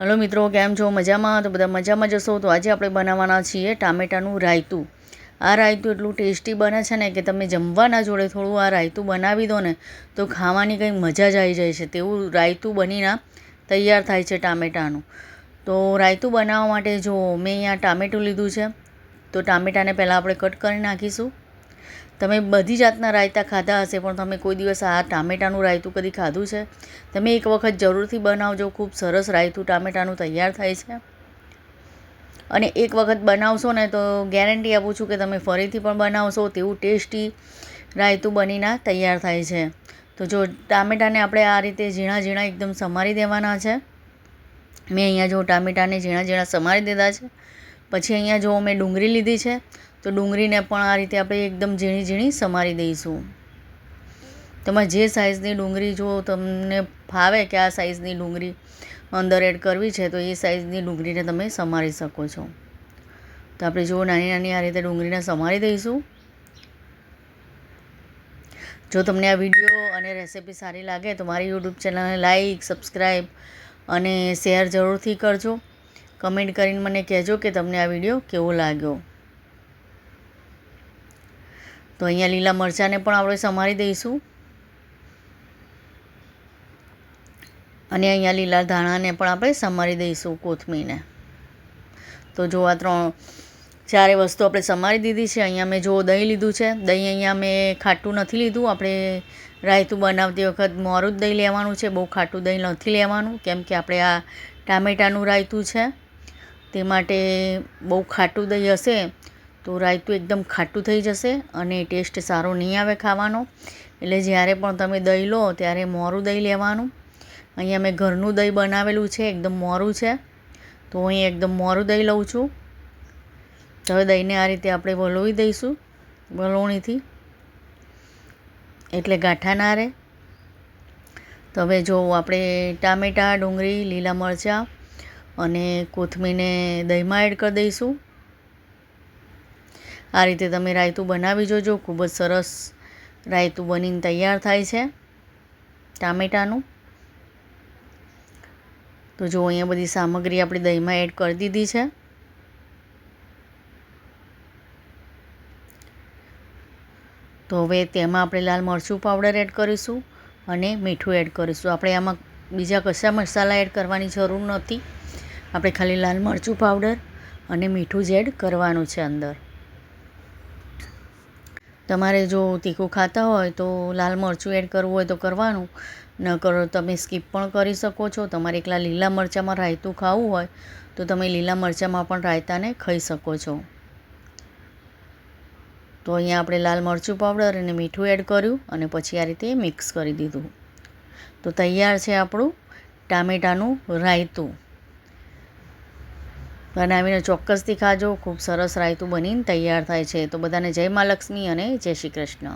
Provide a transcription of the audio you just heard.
Hello મિત્રો, કેમ છો? મજામાં? તો બધા મજામાં જશો. તો આજે આપણે બનાવવાના છીએ ટામેટાનું રાયતું. આ રાયતું એટલું ટેસ્ટી બને છે ને કે તમે જમવાના જોડે થોડું આ રાયતું બનાવી દો ને તો ખાવાની કંઈક મજા જ આવી જાય છે. તેવું રાયતું બનીને તૈયાર થાય છે ટામેટાનું. તો રાયતું બનાવવા માટે જો મેં અહીંયા ટામેટું લીધું છે. તો ટામેટાને પહેલાં આપણે કટ કરી નાખીશું. તમે બધી જાતના રાયતા ખાધા હશે, પણ તમે કોઈ દિવસ આ ટામેટાનું રાયતું કદી ખાધું છે? તમે એક વખત જરૂરથી બનાવજો. ખૂબ સરસ રાયતું ટામેટાનું તૈયાર થાય છે. અને એક વખત બનાવશો ને તો ગેરંટી આપું છું કે તમે ફરીથી પણ બનાવશો તેવું ટેસ્ટી રાયતું બનીને તૈયાર થાય છે. તો જો ટામેટાને આપણે આ રીતે ઝીણા ઝીણા એકદમ સમારી દેવાના છે. મેં અહીંયા જો ટામેટાને ઝીણા ઝીણા સમારી દીધા છે. પછી અહીંયા જો મેં ડુંગળી લીધી છે, તો ડુંગળીને પણ આ રીતે આપણે એકદમ ઝીણી ઝીણી સમારી દઈશું. તમારે જે સાઇઝની ડુંગળી જો તમને ફાવે કે આ સાઇઝની ડુંગળી અંદર એડ કરવી છે, તો એ સાઇઝની ડુંગળીને તમે સમારી શકો છો. તો આપણે જો નાની નાની આ રીતે ડુંગળીને સમારી દઈશું. જો તમને આ વિડીયો અને રેસિપી સારી લાગે તો મારી યુટ્યુબ ચેનલને લાઈક, સબસ્ક્રાઈબ અને શેર જરૂરથી કરજો. કમેન્ટ કરીને મને કહેજો કે તમને આ વિડીયો કેવો લાગ્યો. તો અહીંયા લીલા મરચાંને પણ આપણે સમારી દઈશું. અને અહીંયા લીલા ધાણાને પણ આપણે સમારી દઈશું, કોથમીરને. તો જો આ 3-4 વસ્તુ આપણે સમારી દીધી છે. અહીંયા મેં જો દહીં લીધું છે. દહીં અહીંયા મેં ખાટું નથી લીધું. આપણે રાયતું બનાવતી વખત મોરું જ દહીં લેવાનું છે, બહુ ખાટું દહીં નથી લેવાનું, કેમ કે આપણે આ ટામેટાનું રાયતું છે. તે માટે બહુ ખાટું દહીં હશે તો રાયતું એકદમ ખાટું થઈ જશે અને ટેસ્ટ સારો નહીં આવે ખાવાનો. એટલે જ્યારે પણ તમે દહીં લો ત્યારે મોરું દહીં લેવાનું. અહીંયા મેં ઘરનું દહીં બનાવેલું છે, એકદમ મોરું છે. તો અહીં એકદમ મોરું દહીં લઉં છું. તો હવે દહીંને આ રીતે આપણે વલોવી દઈશું વલોણીથી, એટલે ગાંઠા ના રહે. તો હવે જો આપણે ટામેટાં, ડુંગળી, લીલા મરચાં અને કોથમીરને દહીંમાં એડ કરી દઈશું. આ રીતે તમે રાયતું બનાવી જોજો. ખૂબ જ સરસ રાયતું બનીને તૈયાર થાય છે ટામેટાનું. તો જો અહીંયા બધી સામગ્રી આપણે દહીંમાં એડ કરી દીધી છે. તો હવે તેમાં આપણે લાલ મરચું પાવડર એડ કરીશું અને મીઠું એડ કરીશું. આપણે આમાં બીજા કશા મસાલા એડ કરવાની જરૂર નથી. આપણે ખાલી લાલ મરચું પાવડર અને મીઠું જ એડ કરવાનું છે અંદર. તમારે જો તીખું ખાતા હોય તો લાલ મરચું એડ કરવું હોય તો કરવાનું, ન કરો તમે સ્કીપ પણ કરી શકો છો. તમારે એકલા લીલા મરચાંમાં રાયતું ખાવું હોય તો તમે લીલા મરચાંમાં પણ રાયતાને ખાઈ શકો છો. તો અહીંયા આપણે લાલ મરચું પાવડર અને મીઠું એડ કર્યું અને પછી આ રીતે મિક્સ કરી દીધું. તો તૈયાર છે આપણું ટામેટાનું રાયતું. બનાવીને ચોક્કસથી ખાજો. ખૂબ સરસ રાયતું બનીને તૈયાર થાય છે. તો બધાને જય મા લક્ષ્મી અને જય શ્રી કૃષ્ણ.